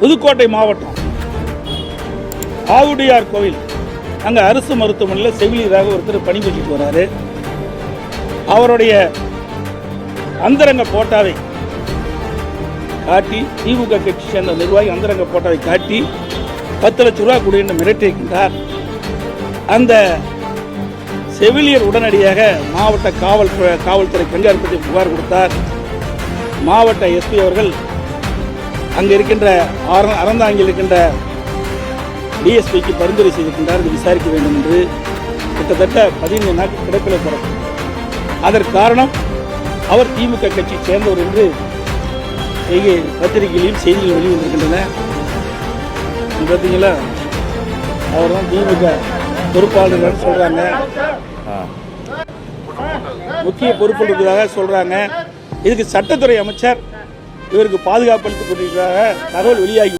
புதுக்கோட்டை மாவட்டம் ஆவுடையார் கோவில் அங்கே அரசு மருத்துவமனையில் செவிலியராக ஒருத்தர் பணிபுரிஞ்சிட்டு வராரு. அவருடைய அந்தரங்க போட்டாவை காட்டி திமுக கட்சி சேர்ந்த நிர்வாகி அந்தரங்க போட்டாவை காட்டி 10 லட்சம் ரூபாய் கொடு என்று மிரட்டியிருக்கின்றார். அந்த செவிலியர் உடனடியாக மாவட்ட காவல்துறை கண்காணிப்பதில் புகார் கொடுத்தார். மாவட்ட எஸ்பி அவர்கள் அங்கே இருக்கின்ற அறந்தாங்கில் இருக்கின்ற டிஎஸ்பிக்கு பரிந்துரை செய்திருக்கின்றார், விசாரிக்க வேண்டும் என்று. கிட்டத்தட்ட 15 நாட்கள் கிடப்பில் போடணும். அதற்கு காரணம் அவர் திமுக கட்சியை சேர்ந்தவர் என்று பத்திரிகைகளில் செய்திகள் வெளிவந்திருக்கின்றன. பார்த்தீங்களா, அவர் தான் திமுக பொறுப்பாளர்கள் சொல்றாங்க, முக்கிய பொறுப்பு இருக்கிறதாக சொல்றாங்க. இதுக்கு சட்டத்துறை அமைச்சர் இவருக்கு பாதுகாப்பு அளித்துக் கொண்டிருக்கிறதாக தகவல் வெளியாகி